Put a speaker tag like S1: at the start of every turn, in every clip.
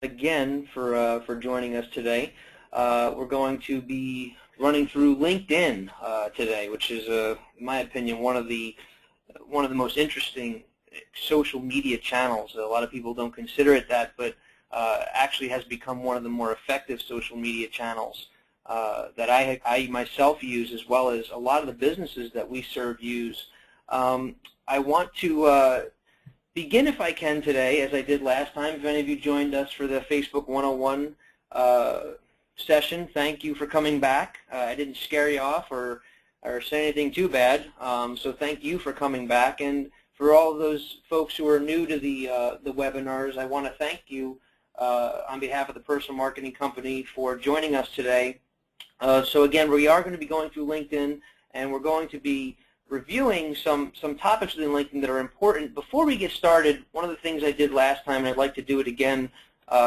S1: again for joining us today. We're going to be running through LinkedIn today, which is, in my opinion, one of the most interesting social media channels. A lot of people don't consider it that, but actually has become one of the more effective social media channels that I myself use, as well as a lot of the businesses that we serve use. I want to begin, if I can, today, as I did last time. If any of you joined us for the Facebook 101 session, thank you for coming back. I didn't scare you off or say anything too bad, so thank you for coming back. And for all of those folks who are new to the webinars, I want to thank you on behalf of the Personal Marketing Company for joining us today. So again, we are going to be going through LinkedIn, and we're going to be reviewing some topics within LinkedIn that are important. Before we get started, one of the things I did last time, and I'd like to do it again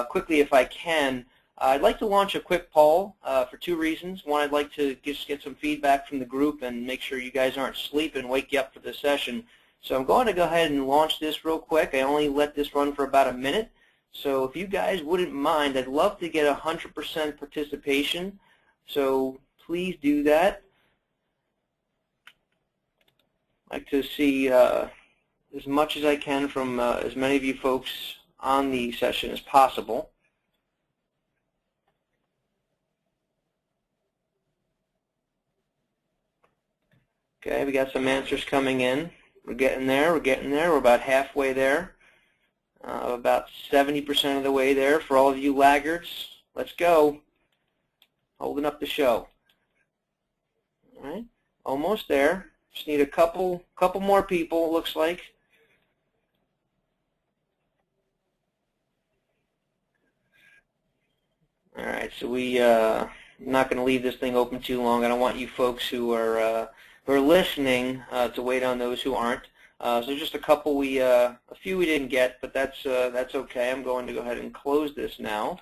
S1: quickly if I can, I'd like to launch a quick poll for two reasons. One, I'd like to just get some feedback from the group and make sure you guys aren't sleeping, wake you up for the session. So I'm going to go ahead and launch this real quick. I only let this run for about a minute. So if you guys wouldn't mind, I'd love to get 100% participation. So please do that. I'd like to see as much as I can from as many of you folks on the session as possible. Okay, we got some answers coming in. We're getting there. We're getting there. We're about halfway there. About 70% of the way there. For all of you laggards, let's go. Holding up the show. All right, almost there. Just need a couple more people, it looks like. All right, so I'm not going to leave this thing open too long. I don't want you folks who are listening to wait on those who aren't. So just a couple a few we didn't get, but that's okay. I'm going to go ahead and close this now,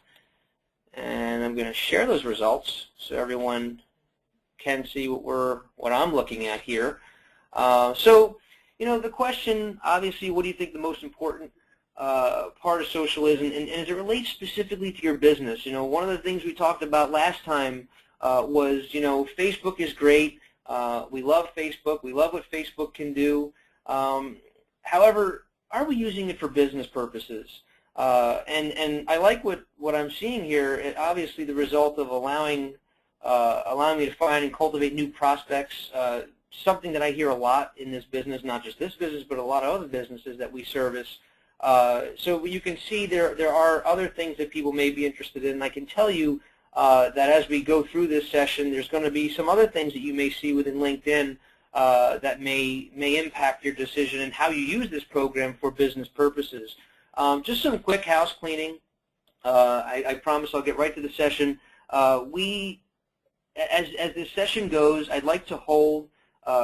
S1: and I'm going to share those results so everyone can see what I'm looking at here. So, you know, the question, obviously, what do you think the most important part of social is, and as it relates specifically to your business? You know, one of the things we talked about last time was, you know, Facebook is great. We love Facebook. We love what Facebook can do. However, are we using it for business purposes? And I like what I'm seeing here. Obviously, the result of allowing me to find and cultivate new prospects, something that I hear a lot in this business, not just this business, but a lot of other businesses that we service. So you can see there are other things that people may be interested in. And I can tell you that as we go through this session, there's going to be some other things that you may see within LinkedIn that may impact your decision and how you use this program for business purposes. Just some quick house cleaning. I promise I'll get right to the session. As this session goes, I'd like to hold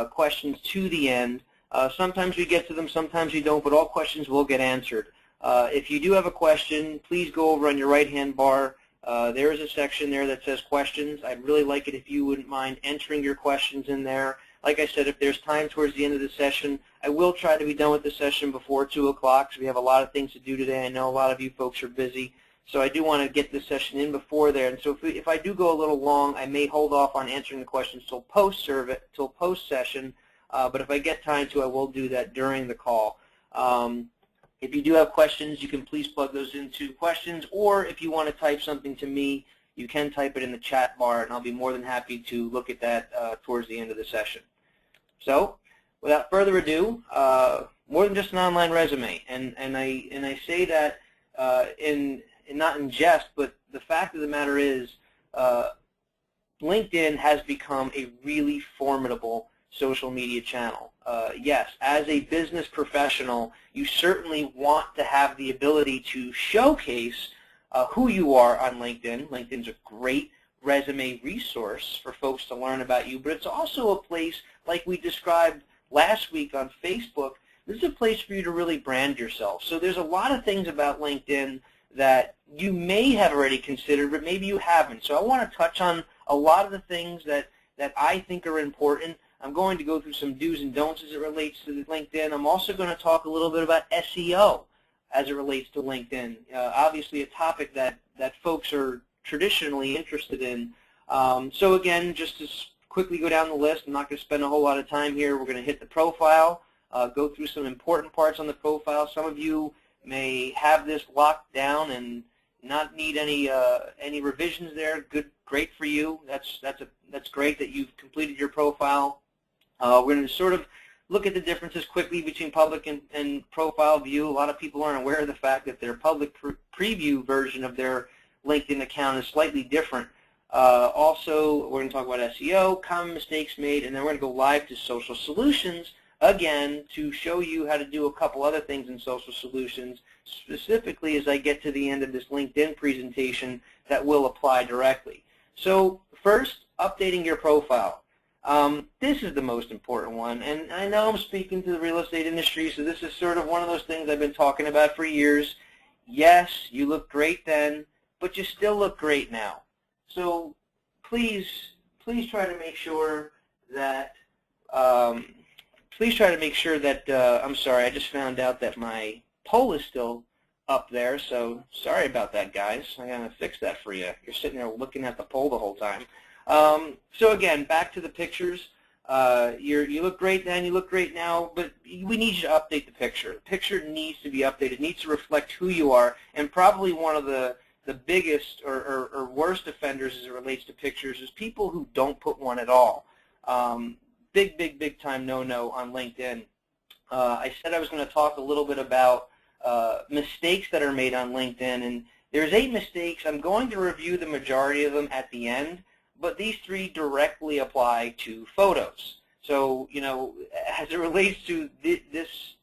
S1: questions to the end. Sometimes we get to them, sometimes we don't, but all questions will get answered. If you do have a question, please go over on your right-hand bar. There is a section there that says questions. I'd really like it if you wouldn't mind entering your questions in there. Like I said, if there's time towards the end of the session, I will try to be done with the session before 2 o'clock, because we have a lot of things to do today. I know a lot of you folks are busy, so I do want to get this session in before there. And so if I do go a little long, I may hold off on answering the questions till post-session, but if I get time to, I will do that during the call. If you do have questions, you can please plug those into questions, or if you want to type something to me, you can type it in the chat bar, and I'll be more than happy to look at that towards the end of the session. So, without further ado, more than just an online resume, and I say that not in jest, but the fact of the matter is, LinkedIn has become a really formidable social media channel. Yes, as a business professional, you certainly want to have the ability to showcase who you are on LinkedIn. LinkedIn's a great resume resource for folks to learn about you, but it's also a place, like we described last week on Facebook, this is a place for you to really brand yourself. So there's a lot of things about LinkedIn that you may have already considered, but maybe you haven't. So I want to touch on a lot of the things that I think are important. I'm going to go through some do's and don'ts as it relates to LinkedIn. I'm also going to talk a little bit about SEO. as it relates to LinkedIn. Obviously a topic that folks are traditionally interested in. So again, just to quickly go down the list, I'm not going to spend a whole lot of time here. We're going to hit the profile, go through some important parts on the profile. Some of you may have this locked down and not need any revisions there. Great for you. That's great that you've completed your profile. We're going to sort of look at the differences quickly between public and profile view. A lot of people aren't aware of the fact that their public preview version of their LinkedIn account is slightly different. Also, we're going to talk about SEO, common mistakes made, and then we're going to go live to Social Solutions again to show you how to do a couple other things in Social Solutions, specifically as I get to the end of this LinkedIn presentation that will apply directly. So first, updating your profile. This is the most important one, and I know I'm speaking to the real estate industry, so this is sort of one of those things I've been talking about for years. Yes, you look great then, but you still look great now. So please try to make sure that, I'm sorry, I just found out that my poll is still up there, so sorry about that, guys. I'm going to fix that for you. You're sitting there looking at the poll the whole time. So again, back to the pictures. You look great then, you look great now, but we need you to update the picture. The picture needs to be updated. It needs to reflect who you are, and probably one of the biggest or worst offenders as it relates to pictures is people who don't put one at all. Big time no-no on LinkedIn. I said I was going to talk a little bit about mistakes that are made on LinkedIn, and there's 8 mistakes. I'm going to review the majority of them at the end, but these 3 directly apply to photos. So, you know, as it relates to this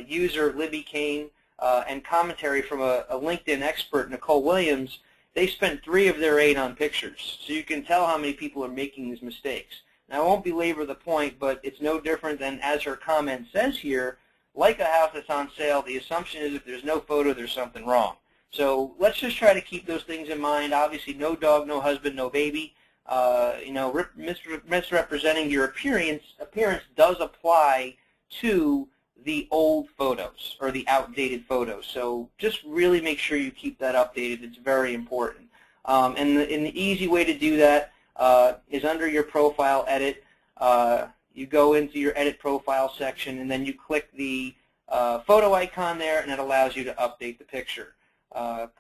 S1: user, Libby Kane, and commentary from a LinkedIn expert, Nicole Williams, they spent 3 of their 8 on pictures. So you can tell how many people are making these mistakes. Now, I won't belabor the point, but it's no different than, as her comment says here, like a house that's on sale, the assumption is if there's no photo, there's something wrong. So let's just try to keep those things in mind. Obviously, no dog, no husband, no baby. You know, misrepresenting your appearance does apply to the old photos or the outdated photos. So just really make sure you keep that updated. It's very important. And the easy way to do that is under your profile edit. You go into your edit profile section, and then you click the photo icon there, and it allows you to update the picture.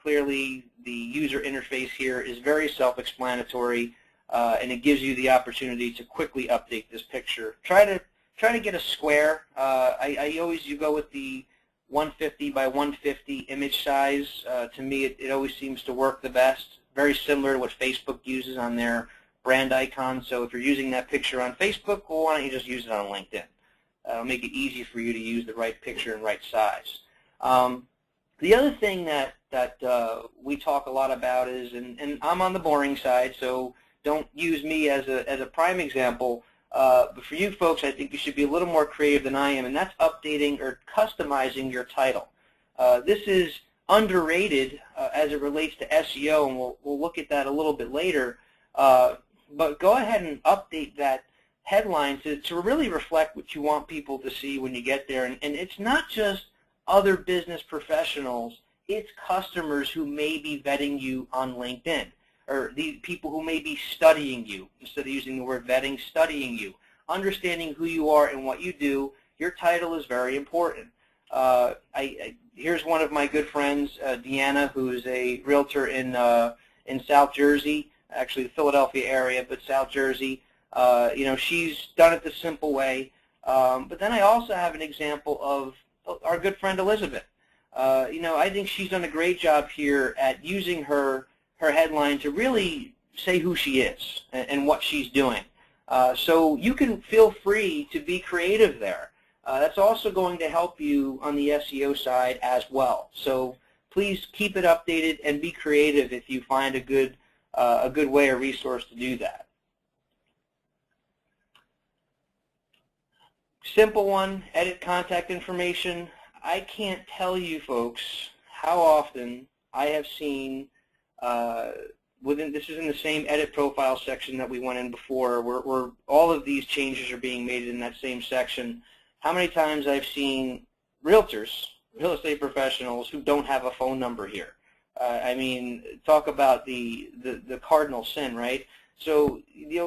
S1: Clearly, the user interface here is very self-explanatory, and it gives you the opportunity to quickly update this picture. Try to get a square. You go with the 150 by 150 image size. To me, it always seems to work the best. Very similar to what Facebook uses on their brand icon. So if you're using that picture on Facebook, well, why don't you just use it on LinkedIn? It'll make it easy for you to use the right picture and right size. The other thing that we talk a lot about is, and I'm on the boring side, so don't use me as a prime example, but for you folks, I think you should be a little more creative than I am, and that's updating or customizing your title. This is underrated as it relates to SEO, and we'll look at that a little bit later. But go ahead and update that headline to really reflect what you want people to see when you get there. And it's not just other business professionals, it's customers who may be vetting you on LinkedIn, or the people who may be studying you, instead of using the word vetting, studying you. Understanding who you are and what you do, your title is very important. Here's one of my good friends, Deanna, who is a realtor in South Jersey, actually the Philadelphia area, but South Jersey. You know, she's done it the simple way. But then I also have an example of our good friend Elizabeth. You know, I think she's done a great job here at using her headline to really say who she is and what she's doing. So you can feel free to be creative there. That's also going to help you on the SEO side as well. So please keep it updated and be creative if you find a good way or resource to do that. Simple one, edit contact information. I can't tell you folks how often I have seen this is in the same edit profile section that we went in before, where all of these changes are being made in that same section. How many times I've seen realtors real estate professionals who don't have a phone number here. I mean, talk about the cardinal sin, right? So,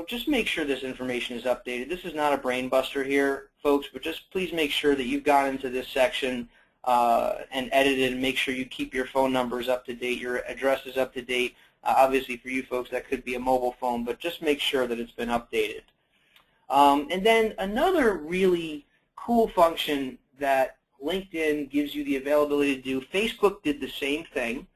S1: just make sure this information is updated. This is not a brain buster here, folks, but just please make sure that you've gone into this section and edited, and make sure you keep your phone numbers up to date, your address is up to date. Obviously, for you folks, that could be a mobile phone, but just make sure that it's been updated. And then another really cool function that LinkedIn gives you the availability to do, Facebook did the same thing.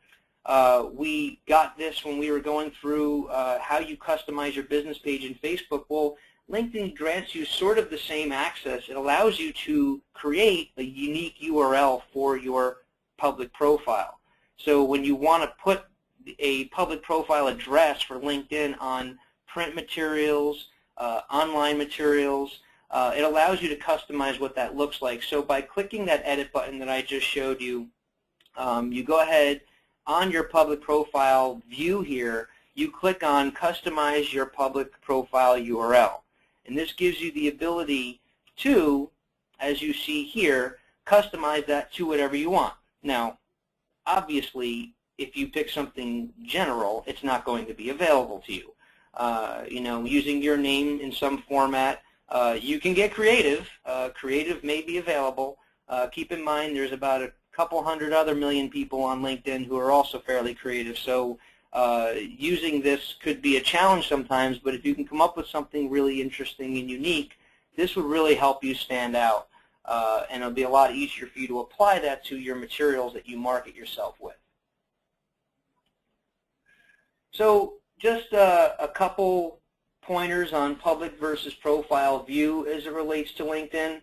S1: We got this when we were going through how you customize your business page in Facebook. Well, LinkedIn grants you sort of the same access. It allows you to create a unique URL for your public profile. So when you want to put a public profile address for LinkedIn on print materials, online materials, it allows you to customize what that looks like. So by clicking that edit button that I just showed you, you go ahead on your public profile view here, you click on Customize Your Public Profile URL. And this gives you the ability to, as you see here, customize that to whatever you want. Now, obviously, if you pick something general, it's not going to be available to you. Using your name in some format, you can get creative. Creative may be available. Keep in mind there's about a couple hundred other million people on LinkedIn who are also fairly creative. So using this could be a challenge sometimes, but if you can come up with something really interesting and unique, this would really help you stand out. And it'll be a lot easier for you to apply that to your materials that you market yourself with. So just a couple pointers on public versus profile view as it relates to LinkedIn.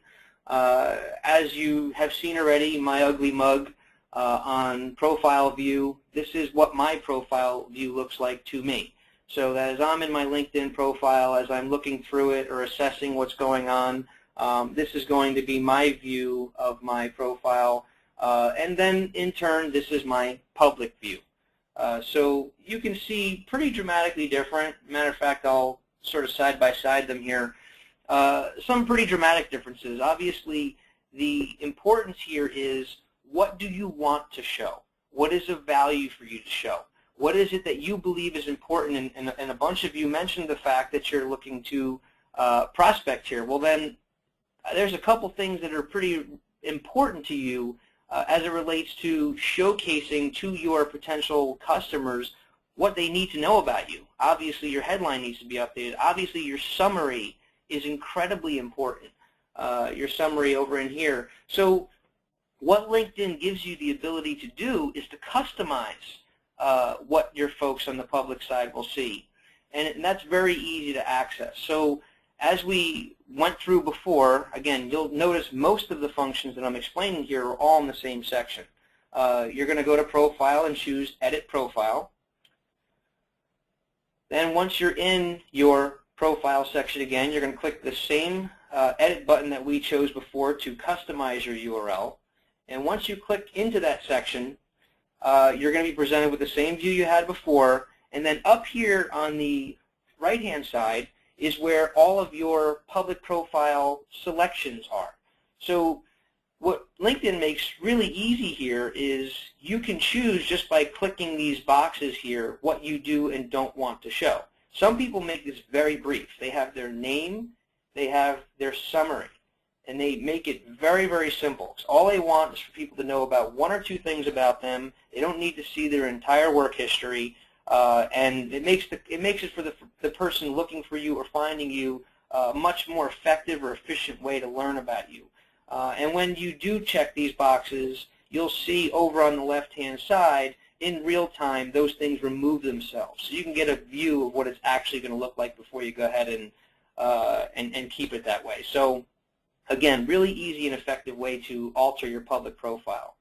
S1: As you have seen already, my ugly mug on profile view, this is what my profile view looks like to me. So that as I'm in my LinkedIn profile, as I'm looking through it or assessing what's going on, this is going to be my view of my profile. And then in turn, this is my public view. So you can see pretty dramatically different. Matter of fact, I'll sort of side by side them here. Some pretty dramatic differences. Obviously, the importance here is, what do you want to show? What is of value for you to show? What is it that you believe is important? And a bunch of you mentioned the fact that you're looking to prospect here. Well, then there's a couple things that are pretty important to you as it relates to showcasing to your potential customers what they need to know about you. Obviously, your headline needs to be updated. Obviously, your summary is incredibly important, your summary over in here. So what LinkedIn gives you the ability to do is to customize what your folks on the public side will see. And that's very easy to access. So as we went through before, again, you'll notice most of the functions that I'm explaining here are all in the same section. You're going to go to Profile and choose Edit Profile. Then once you're in your Profile section again, you're going to click the same Edit button that we chose before to customize your URL. And once you click into that section, you're going to be presented with the same view you had before. And then up here on the right-hand side is where all of your public profile selections are. So what LinkedIn makes really easy here is you can choose just by clicking these boxes here what you do and don't want to show. Some people make this very brief. They have their name, they have their summary, and they make it very, very simple. So all they want is for people to know about one or two things about them. They don't need to see their entire work history. And it makes it for the person looking for you or finding you a much more effective or efficient way to learn about you. And when you do check these boxes, you'll see over on the left-hand side, in real time, those things remove themselves. So you can get a view of what it's actually going to look like before you go ahead and keep it that way. So again, really easy and effective way to alter your public profile.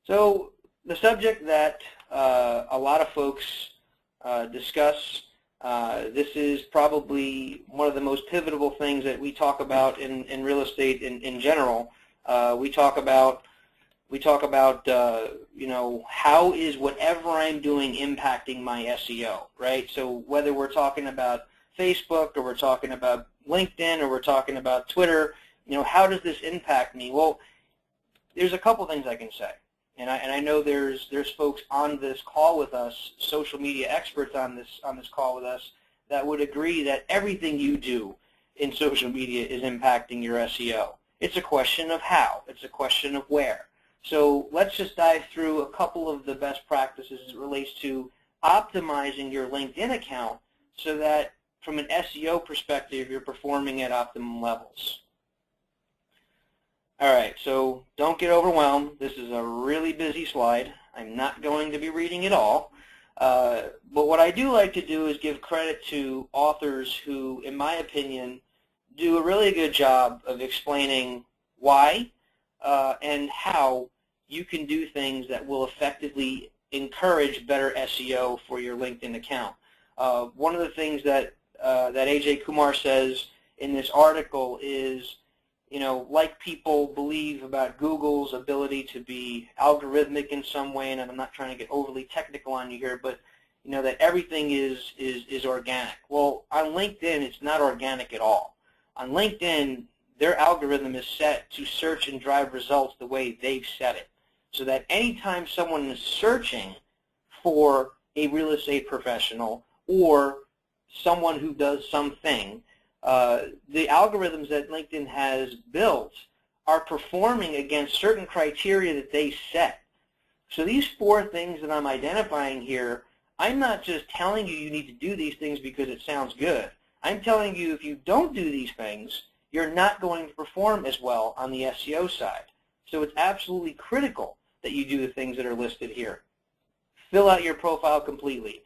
S1: So the subject that a lot of folks discuss, this is probably one of the most pivotal things that we talk about in real estate in general. We talk about how is whatever I'm doing impacting my SEO, right? So whether we're talking about Facebook or we're talking about LinkedIn or we're talking about Twitter, how does this impact me? Well, there's a couple things I can say. And I know there's folks on this call with us, social media experts on this call with us, that would agree that everything you do in social media is impacting your SEO. It's a question of how. It's a question of where. So let's just dive through a couple of the best practices as it relates to optimizing your LinkedIn account so that from an SEO perspective, you're performing at optimum levels. All right, so don't get overwhelmed. This is a really busy slide. I'm not going to be reading it all. But what I do like to do is give credit to authors who, in my opinion, do a really good job of explaining why and how you can do things that will effectively encourage better SEO for your LinkedIn account. One of the things that Ajay Kumar says in this article is, like people believe about Google's ability to be algorithmic in some way, and I'm not trying to get overly technical on you here, but that everything is organic. Well, on LinkedIn, it's not organic at all. On LinkedIn, their algorithm is set to search and drive results the way they've set it, so that anytime someone is searching for a real estate professional or someone who does something, the algorithms that LinkedIn has built are performing against certain criteria that they set. So these 4 things that I'm identifying here, I'm not just telling you need to do these things because it sounds good. I'm telling you if you don't do these things, you're not going to perform as well on the SEO side. So it's absolutely critical that you do the things that are listed here. Fill out your profile completely.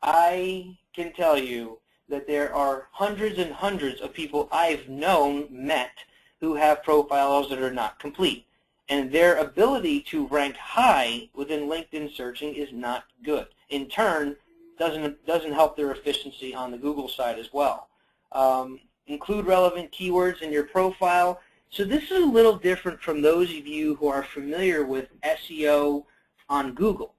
S1: I can tell you that there are hundreds and hundreds of people I've met who have profiles that are not complete. And their ability to rank high within LinkedIn searching is not good. In turn, doesn't help their efficiency on the Google side as well. Include relevant keywords in your profile. So this is a little different from those of you who are familiar with SEO on Google.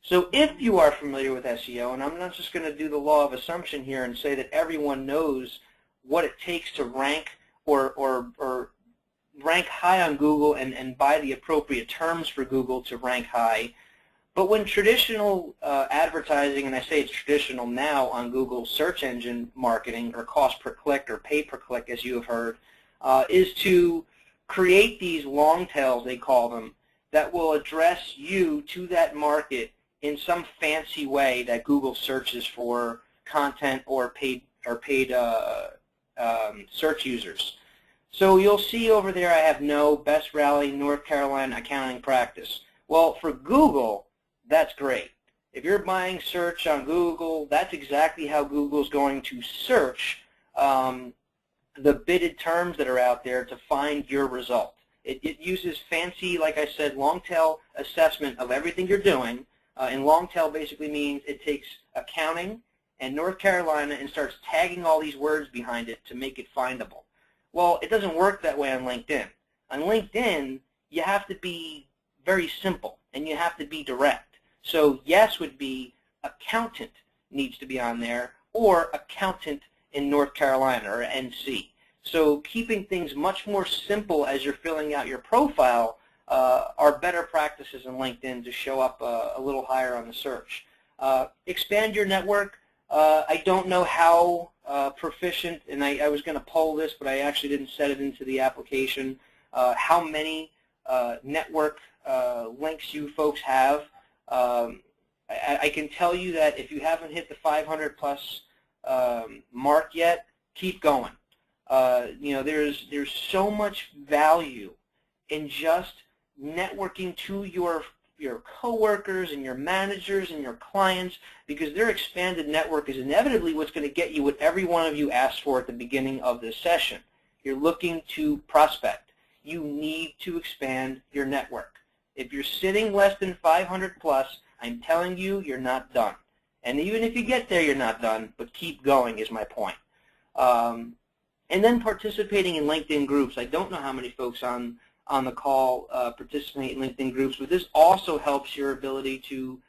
S1: So if you are familiar with SEO, and I'm not just going to do the law of assumption here and say that everyone knows what it takes to rank or rank high on Google and buy the appropriate terms for Google to rank high, but when traditional advertising, and I say it's traditional now on Google search engine marketing or cost per click or pay per click as you have heard, is to create these long tails, they call them, that will address you to that market in some fancy way that Google searches for content or paid search users. So you'll see over there I have no Best Rally North Carolina accounting practice. Well, for Google, that's great. If you're buying search on Google, that's exactly how Google's going to search the bidded terms that are out there to find your result. It uses fancy, like I said, long tail assessment of everything you're doing. And long tail basically means it takes accounting and North Carolina and starts tagging all these words behind it to make it findable. Well, it doesn't work that way on LinkedIn. On LinkedIn, you have to be very simple and you have to be direct. So yes would be accountant needs to be on there, or accountant in North Carolina or NC. So keeping things much more simple as you're filling out your profile are better practices in LinkedIn to show up a little higher on the search. Expand your network. I don't know how proficient, and I was going to poll this, but I actually didn't set it into the application, how many network links you folks have. I can tell you that if you haven't hit the 500 plus mark yet, keep going. There's so much value in just networking to your coworkers and your managers and your clients, because their expanded network is inevitably what's going to get you what every one of you asked for at the beginning of this session. You're looking to prospect. You need to expand your network. If you're sitting less than 500 plus, I'm telling you, you're not done. And even if you get there, you're not done, but keep going is my point. And then participating in LinkedIn groups. I don't know how many folks on the call participate in LinkedIn groups, but this also helps your ability to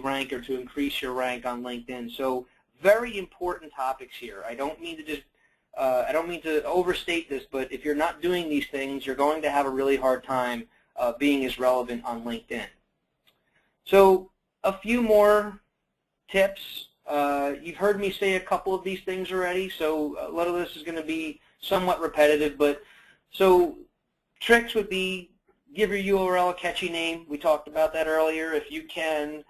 S1: rank or to increase your rank on LinkedIn. So very important topics here. I don't mean to overstate this, but if you're not doing these things, you're going to have a really hard time being as relevant on LinkedIn. So a few more tips. You've heard me say a couple of these things already, so a lot of this is going to be somewhat repetitive, but so tricks would be give your URL a catchy name. We talked about that earlier. If you can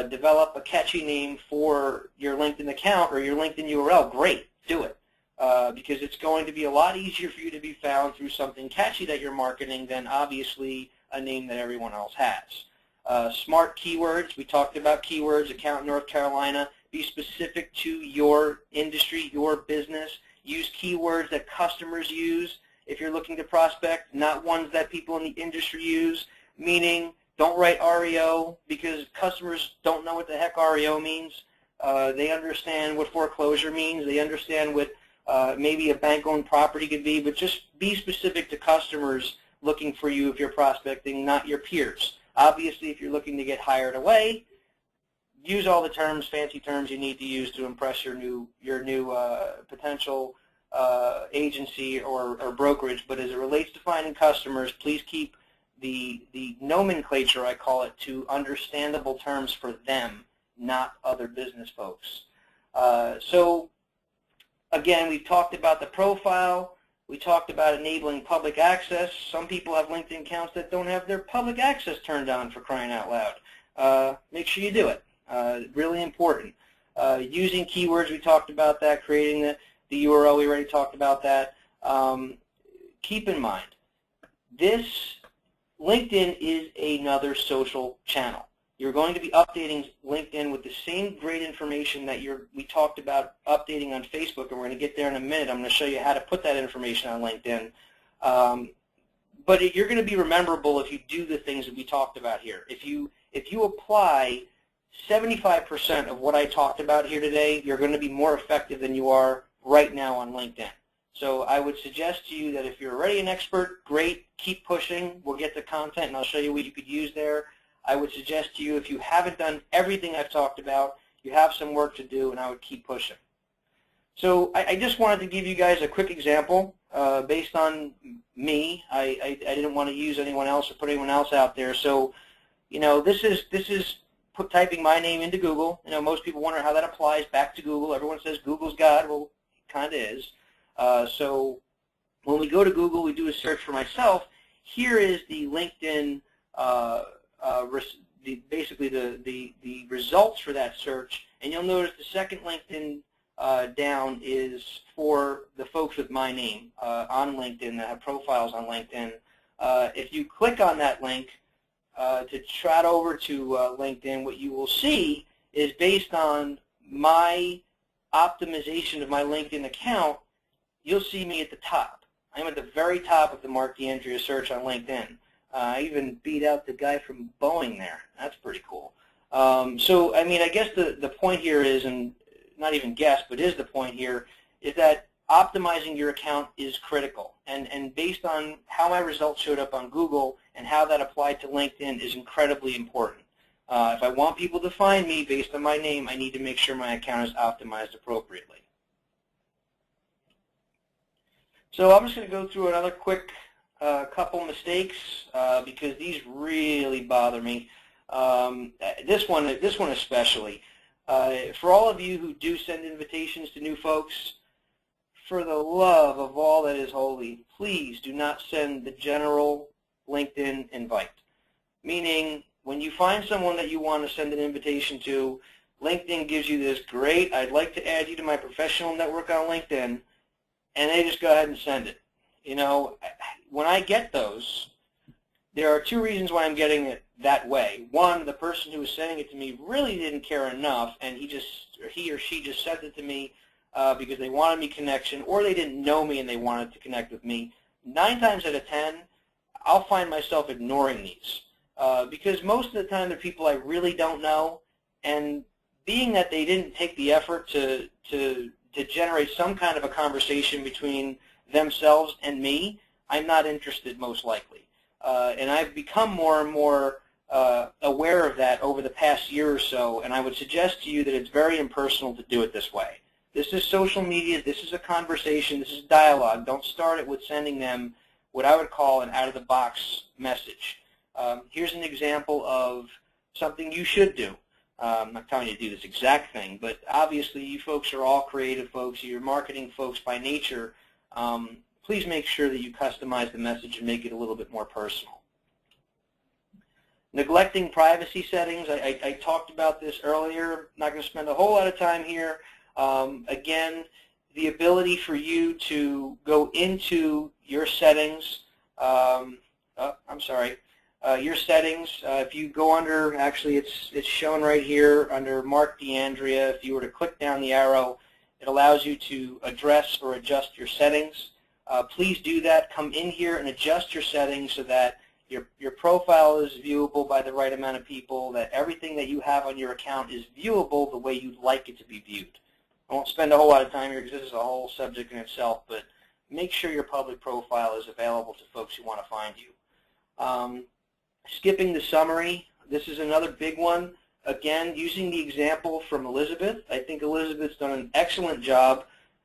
S1: develop a catchy name for your LinkedIn account or your LinkedIn URL, great, do it. Because it's going to be a lot easier for you to be found through something catchy that you're marketing than obviously a name that everyone else has. Smart keywords. We talked about keywords, account North Carolina. Be specific to your industry, your business. Use keywords that customers use if you're looking to prospect, not ones that people in the industry use, meaning don't write REO because customers don't know what the heck REO means. They understand what foreclosure means. They understand what maybe a bank-owned property could be, but just be specific to customers looking for you if you're prospecting, not your peers. Obviously, if you're looking to get hired away, use all the terms, fancy terms you need to use to impress your new potential agency or brokerage. But as it relates to finding customers, please keep the nomenclature, I call it, to understandable terms for them, not other business folks. So again, we've talked about the profile. We talked about enabling public access. Some people have LinkedIn accounts that don't have their public access turned on, for crying out loud. Make sure you do it. Really important. Using keywords, we talked about that. Creating the URL, we already talked about that. Keep in mind, LinkedIn is another social channel. You're going to be updating LinkedIn with the same great information that we talked about updating on Facebook, and we're going to get there in a minute. I'm going to show you how to put that information on LinkedIn. But you're going to be rememberable if you do the things that we talked about here. If you apply 75% of what I talked about here today, you're going to be more effective than you are right now on LinkedIn. So I would suggest to you that if you're already an expert, great, keep pushing. We'll get the content, and I'll show you what you could use there. I would suggest to you, if you haven't done everything I've talked about, you have some work to do, and I would keep pushing. So I just wanted to give you guys a quick example based on me. I didn't want to use anyone else or put anyone else out there. So, this is typing my name into Google. Most people wonder how that applies back to Google. Everyone says Google's God. Well, it kind of is. So when we go to Google, we do a search for myself. Here is the LinkedIn, basically the results for that search. And you'll notice the second LinkedIn down is for the folks with my name on LinkedIn that have profiles on LinkedIn. If you click on that link to trot over to LinkedIn, what you will see is based on my optimization of my LinkedIn account, you'll see me at the top. I'm at the very top of the Mark D'Andrea search on LinkedIn. I even beat out the guy from Boeing there. That's pretty cool. So, I mean, I guess the point here is, and not even guess, but is the point here, is that optimizing your account is critical. And based on how my results showed up on Google and how that applied to LinkedIn is incredibly important. If I want people to find me based on my name, I need to make sure my account is optimized appropriately. So I'm just going to go through another quick couple mistakes because these really bother me. This one especially. For all of you who do send invitations to new folks, for the love of all that is holy, please do not send the general LinkedIn invite. Meaning, when you find someone that you want to send an invitation to, LinkedIn gives you this great, I'd like to add you to my professional network on LinkedIn, and they just go ahead and send it. When I get those, there are two reasons why I'm getting it that way. One, the person who was sending it to me really didn't care enough, and he or she just sent it to me because they wanted me connection, or they didn't know me and they wanted to connect with me. 9 times out of 10, I'll find myself ignoring these because most of the time they're people I really don't know, and being that they didn't take the effort to generate some kind of a conversation between themselves and me, I'm not interested most likely. And I've become more and more aware of that over the past year or so, and I would suggest to you that it's very impersonal to do it this way. This is social media, this is a conversation, this is dialogue. Don't start it with sending them what I would call an out-of-the-box message. Here's an example of something you should do. I'm not telling you to do this exact thing, but obviously you folks are all creative folks. You're marketing folks by nature. Please make sure that you customize the message and make it a little bit more personal. Neglecting privacy settings, I talked about this earlier. I'm not going to spend a whole lot of time here. Again, the ability for you to go into your settings, your settings, if you go under, actually it's shown right here under Mark D'Andrea. If you were to click down the arrow, it allows you to address or adjust your settings. Please do that. Come in here and adjust your settings so that your profile is viewable by the right amount of people, that everything that you have on your account is viewable the way you'd like it to be viewed. I won't spend a whole lot of time here because this is a whole subject in itself, but make sure your public profile is available to folks who want to find you. Skipping the summary, this is another big one. Again, using the example from Elizabeth, I think Elizabeth's done an excellent job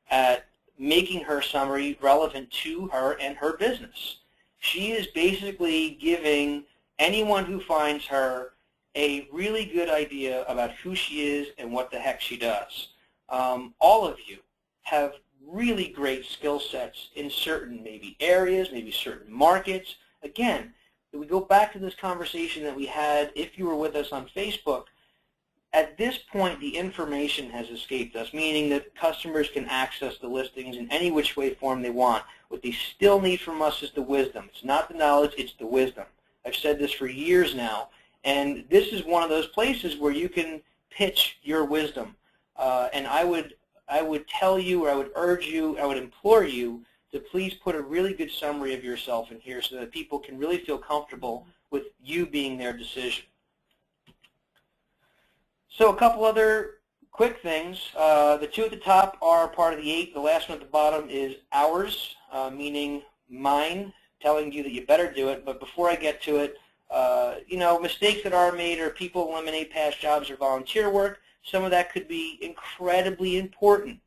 S1: at making her summary relevant to her and her business. She is basically giving anyone who finds her a really good idea about who she is and what the heck she does. All of you have really great skill sets in certain maybe areas, maybe certain markets. Again, if we go back to this conversation that we had if you were with us on Facebook, at this point the information has escaped us, meaning that customers can access the listings in any which way form they want. What they still need from us is the wisdom. It's not the knowledge, it's the wisdom. I've said this for years now, and this is one of those places where you can pitch your wisdom. And I would tell you, or I would urge you, I would implore you to please put a really good summary of yourself in here so that people can really feel comfortable with you being their decision. So a couple other quick things. The two at the top are part of the 8. The last one at the bottom is ours, meaning mine, telling you that you better do it. But before I get to it, you know, mistakes that are made or people eliminate past jobs or volunteer work. Some of that could be incredibly important.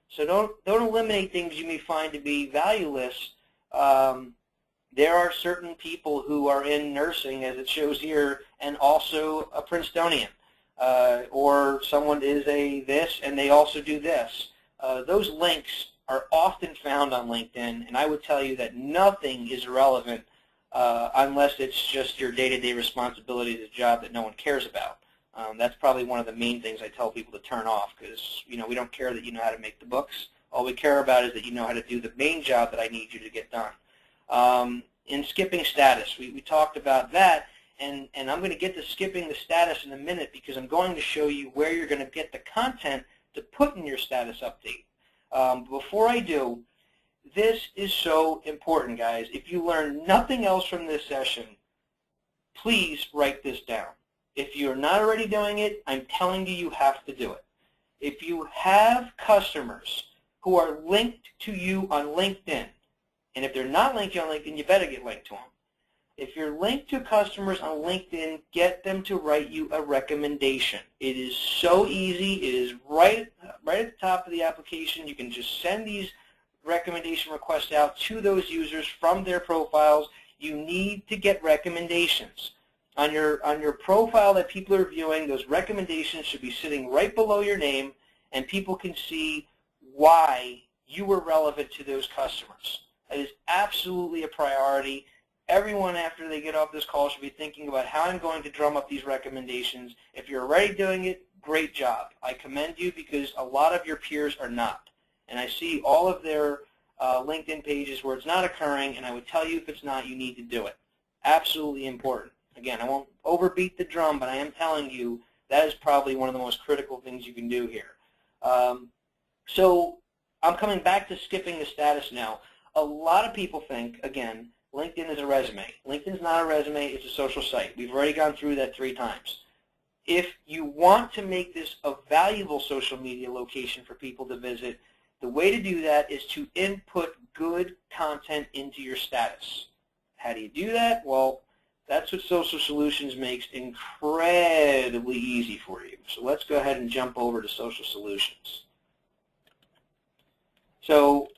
S1: So don't eliminate things you may find to be valueless. There are certain people who are in nursing, as it shows here, and also a Princetonian. Or someone is a this and they also do this. Those links are often found on LinkedIn, and I would tell you that nothing is relevant unless it's just your day-to-day responsibility as a job that no one cares about. That's probably one of the main things I tell people to turn off, because you know, we don't care that you know how to make the books. All we care about is that you know how to do the main job that I need you to get done. In skipping status, we talked about that. And I'm going to get to skipping the status in a minute because I'm going to show you where you're going to get the content to put in your status update. Before I do, this is so important, guys. If you learn nothing else from this session, please write this down. If you're not already doing it, I'm telling you, you have to do it. If you have customers who are linked to you on LinkedIn, and if they're not linked to you on LinkedIn, you better get linked to them. If you're linked to customers on LinkedIn, get them to write you a recommendation. It is so easy. It is right at the top of the application. You can just send these recommendation requests out to those users from their profiles. You need to get recommendations. On your profile that people are viewing, those recommendations should be sitting right below your name, and people can see why you were relevant to those customers. That is absolutely a priority. Everyone, after they get off this call, should be thinking about how I'm going to drum up these recommendations. If you're already doing it, great job. I commend you because a lot of your peers are not. And I see all of their LinkedIn pages where it's not occurring, and I would tell you if it's not, you need to do it. Absolutely important. Again, I won't overbeat the drum, but I am telling you that is probably one of the most critical things you can do here. So I'm coming back to skipping the status now. A lot of people think, again, LinkedIn is a resume. LinkedIn's not a resume, it's a social site. We've already gone through that 3 times. If you want to make this a valuable social media location for people to visit, the way to do that is to input good content into your status. How do you do that? Well, that's what Social Solutions makes incredibly easy for you. So let's go ahead and jump over to Social Solutions. So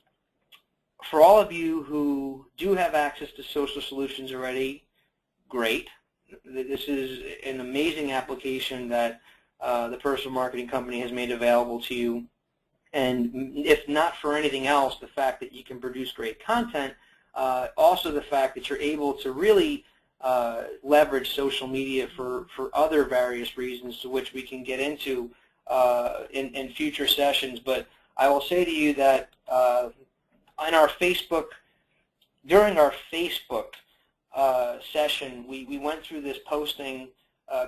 S1: For all of you who do have access to Social Solutions already, great. This is an amazing application that the Personal Marketing Company has made available to you. And if not for anything else, the fact that you can produce great content, also the fact that you're able to really leverage social media for other various reasons, to which we can get into in future sessions. But I will say to you that in our Facebook, during our Facebook session, we went through this posting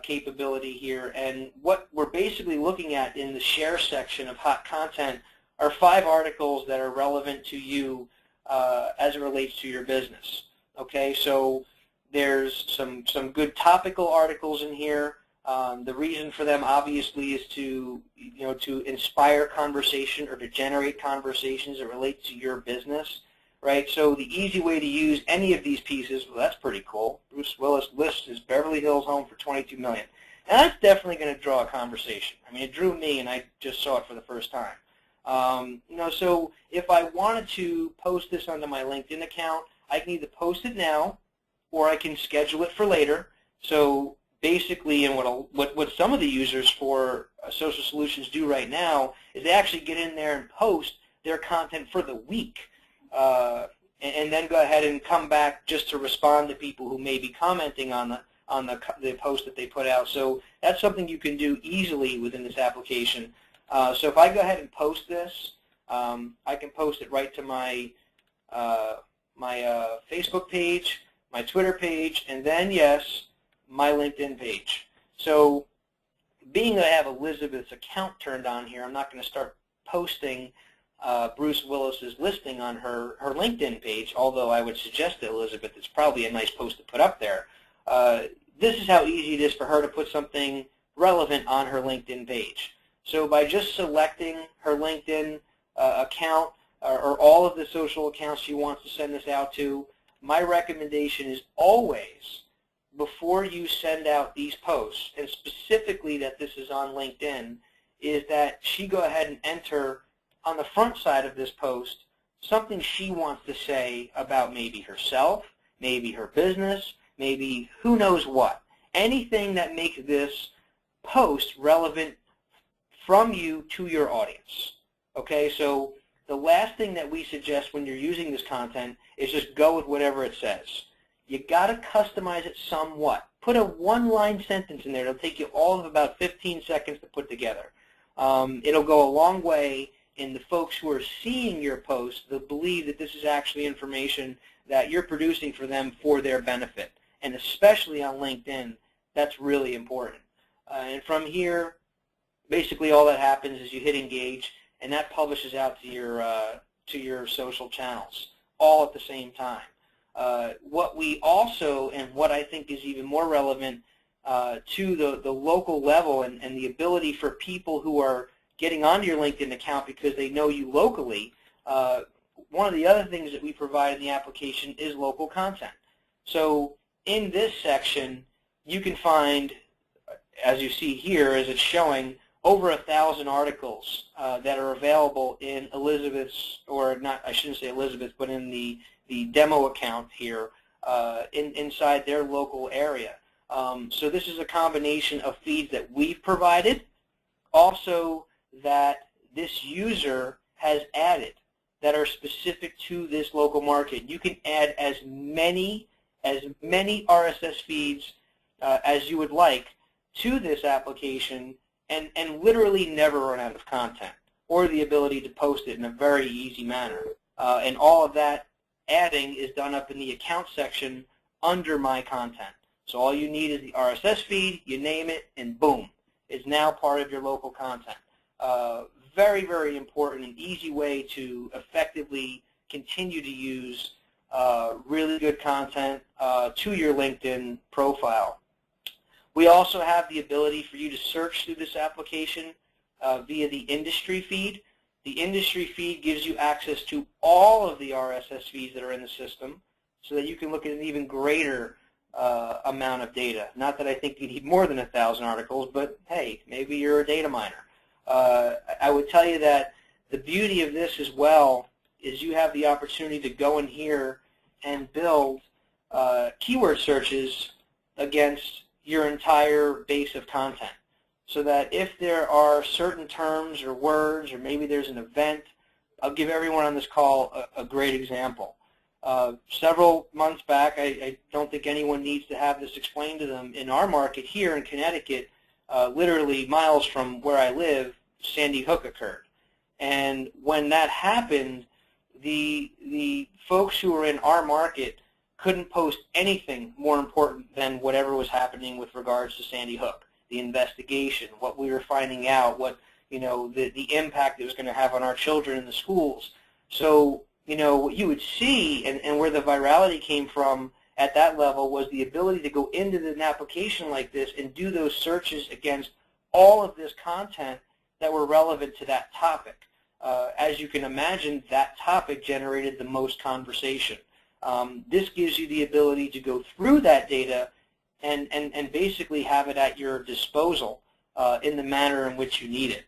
S1: capability here, and what we're basically looking at in the share section of hot content are 5 articles that are relevant to you as it relates to your business. Okay, so there's some good topical articles in here. The reason for them obviously is to inspire conversation or to generate conversations that relate to your business, right? So the easy way to use any of these pieces, well, that's pretty cool. Bruce Willis lists his Beverly Hills home for $22 million. And that's definitely going to draw a conversation. I mean, it drew me, and I just saw it for the first time. So if I wanted to post this onto my LinkedIn account, I can either post it now, or I can schedule it for later. So basically, and what some of the users for Social Solutions do right now is they actually get in there and post their content for the week, and then go ahead and come back just to respond to people who may be commenting on the post that they put out. So that's something you can do easily within this application. So if I go ahead and post this, I can post it right to my Facebook page, my Twitter page, and then, yes, my LinkedIn page. So being that I have Elizabeth's account turned on here, I'm not going to start posting Bruce Willis's listing on her LinkedIn page, although I would suggest to Elizabeth it's probably a nice post to put up there. This is how easy it is for her to put something relevant on her LinkedIn page. So by just selecting her LinkedIn account or all of the social accounts she wants to send this out to, my recommendation is always, before you send out these posts, and specifically that this is on LinkedIn, is that she go ahead and enter on the front side of this post something she wants to say about maybe herself, maybe her business, maybe who knows what. Anything that makes this post relevant from you to your audience. Okay, so the last thing that we suggest when you're using this content is just go with whatever it says. You got to customize it somewhat. Put a one-line sentence in there. It'll take you all of about 15 seconds to put together. It'll go a long way in the folks who are seeing your post. They'll believe that this is actually information that you're producing for them for their benefit. And especially on LinkedIn, that's really important. And from here, basically all that happens is you hit engage, and that publishes out to your social channels all at the same time. What we also, and what I think is even more relevant to the local level and the ability for people who are getting onto your LinkedIn account because they know you locally, one of the other things that we provide in the application is local content. So in this section, you can find, as you see here, as it's showing, over 1,000 articles that are available in Elizabeth's, or not, I shouldn't say Elizabeth's, but in the demo account here inside their local area. So this is a combination of feeds that we've provided, also that this user has added that are specific to this local market. You can add as many RSS feeds as you would like to this application and literally never run out of content or the ability to post it in a very easy manner. And all of that adding is done up in the account section under my content. So all you need is the RSS feed, you name it, and boom, it's now part of your local content. Very, very important and easy way to effectively continue to use really good content to your LinkedIn profile. We also have the ability for you to search through this application via the industry feed. The industry feed gives you access to all of the RSS feeds that are in the system so that you can look at an even greater amount of data. Not that I think you need more than 1,000 articles, but hey, maybe you're a data miner. I would tell you that the beauty of this as well is you have the opportunity to go in here and build keyword searches against your entire base of content, so that if there are certain terms or words, or maybe there's an event, I'll give everyone on this call a great example. Several months back, I don't think anyone needs to have this explained to them, in our market here in Connecticut, literally miles from where I live, Sandy Hook occurred. And when that happened, the folks who were in our market couldn't post anything more important than whatever was happening with regards to Sandy Hook, the investigation, what we were finding out, what, you know, the impact it was going to have on our children in the schools. So, you know, what you would see, and where the virality came from at that level, was the ability to go into an application like this and do those searches against all of this content that were relevant to that topic. As you can imagine, that topic generated the most conversation. This gives you the ability to go through that data and basically have it at your disposal in the manner in which you need it.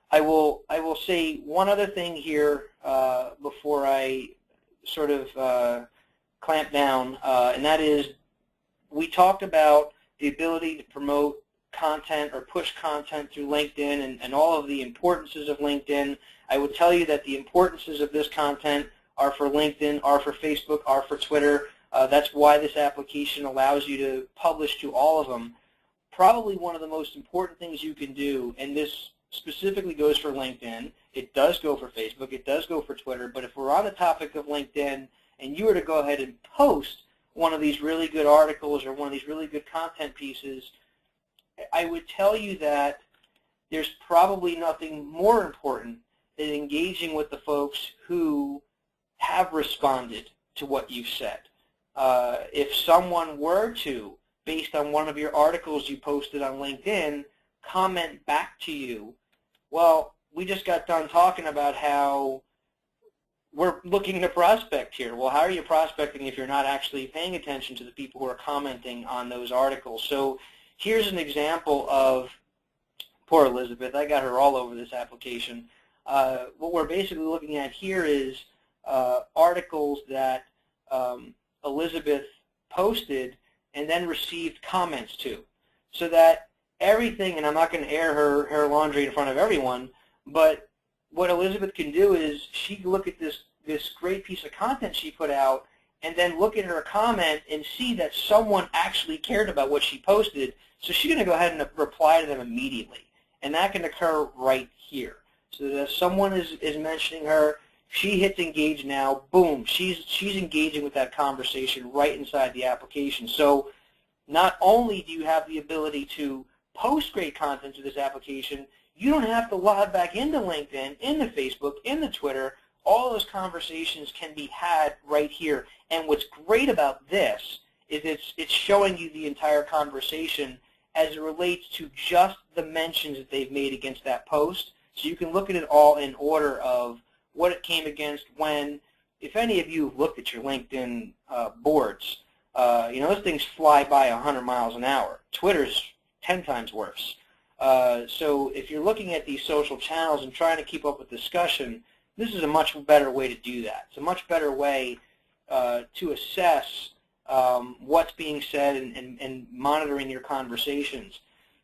S1: I will say one other thing here before I sort of clamp down, and that is, we talked about the ability to promote content or push content through LinkedIn and all of the importances of LinkedIn. I would tell you that the importances of this content are for LinkedIn, are for Facebook, are for Twitter. That's why this application allows you to publish to all of them. Probably one of the most important things you can do, and this specifically goes for LinkedIn, it does go for Facebook, it does go for Twitter, but if we're on the topic of LinkedIn and you were to go ahead and post one of these really good articles or one of these really good content pieces, I would tell you that there's probably nothing more important than engaging with the folks who have responded to what you've said. If someone were to, based on one of your articles you posted on LinkedIn, comment back to you, well, we just got done talking about how we're looking to prospect here. Well, how are you prospecting if you're not actually paying attention to the people who are commenting on those articles? So here's an example of, poor Elizabeth, I got her all over this application. What we're basically looking at here is articles that Elizabeth posted and then received comments to, so that everything, and I'm not going to air her laundry in front of everyone, but what Elizabeth can do is she can look at this great piece of content she put out and then look at her comment and see that someone actually cared about what she posted, so she's going to go ahead and reply to them immediately. And that can occur right here. So that if someone is mentioning her, she hits engage now, boom, she's engaging with that conversation right inside the application. So not only do you have the ability to post great content to this application, you don't have to log back into LinkedIn, into Facebook, into Twitter. All those conversations can be had right here. And what's great about this is it's showing you the entire conversation as it relates to just the mentions that they've made against that post. So you can look at it all in order of what it came against when. If any of you have looked at your LinkedIn boards, you know, those things fly by 100 miles an hour. Twitter's 10 times worse. So if you're looking at these social channels and trying to keep up with discussion, this is a much better way to do that. It's a much better way to assess what's being said and monitoring your conversations.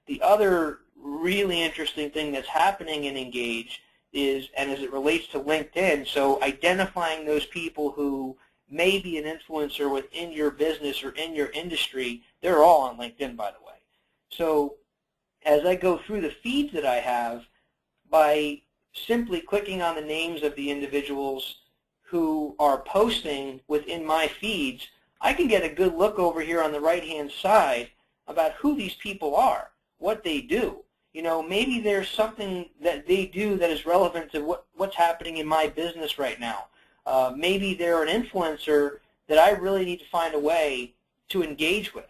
S1: The other really interesting thing that's happening in Engage is, and as it relates to LinkedIn, so identifying those people who may be an influencer within your business or in your industry, they're all on LinkedIn, by the way. So as I go through the feeds that I have, by simply clicking on the names of the individuals who are posting within my feeds, I can get a good look over here on the right-hand side about who these people are, what they do. You know, maybe there's something that they do that is relevant to what's happening in my business right now. Maybe they're an influencer that I really need to find a way to engage with.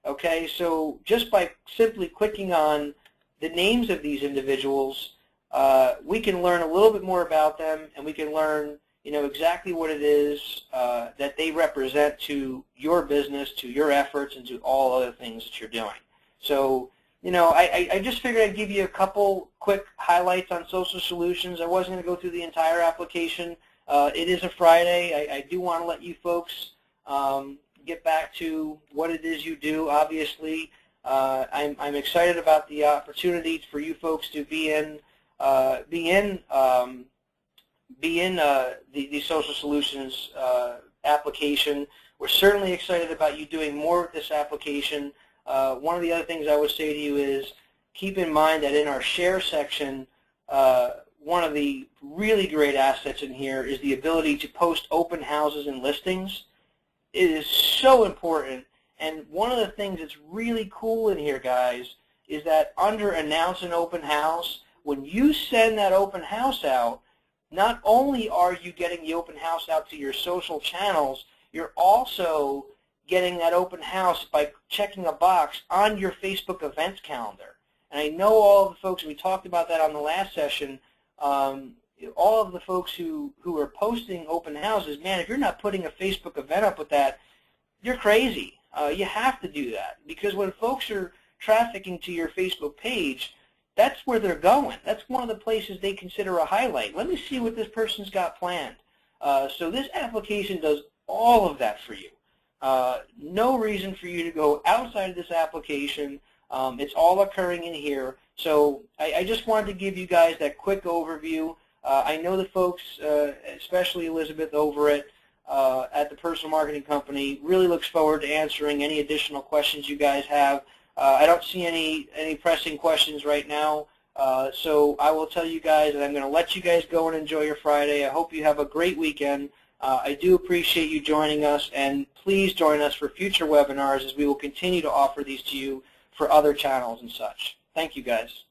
S1: Okay, so just by simply clicking on the names of these individuals, we can learn a little bit more about them, and we can learn, you know, exactly what it is that they represent to your business, to your efforts, and to all other things that you're doing. So, you know, I just figured I'd give you a couple quick highlights on Social Solutions. I wasn't going to go through the entire application. It is a Friday. I do want to let you folks get back to what it is you do. Obviously, I'm excited about the opportunities for you folks to be in the Social Solutions application. We're certainly excited about you doing more with this application. One of the other things I would say to you is keep in mind that in our share section, one of the really great assets in here is the ability to post open houses and listings. It is so important, and one of the things that's really cool in here, guys, is that under Announce an Open House, when you send that open house out, not only are you getting the open house out to your social channels, you're also getting that open house by checking a box on your Facebook events calendar. And I know all of the folks, we talked about that on the last session, all of the folks who are posting open houses, man, if you're not putting a Facebook event up with that, you're crazy. You have to do that, because when folks are trafficking to your Facebook page, that's where they're going. That's one of the places they consider a highlight. Let me see what this person's got planned. So this application does all of that for you. No reason for you to go outside of this application. It's all occurring in here. So I just wanted to give you guys that quick overview. I know the folks, especially Elizabeth over at the Personal Marketing Company, really looks forward to answering any additional questions you guys have. I don't see any pressing questions right now, so I will tell you guys that I'm going to let you guys go and enjoy your Friday. I hope you have a great weekend. I do appreciate you joining us, and please join us for future webinars as we will continue to offer these to you for other channels and such. Thank you, guys.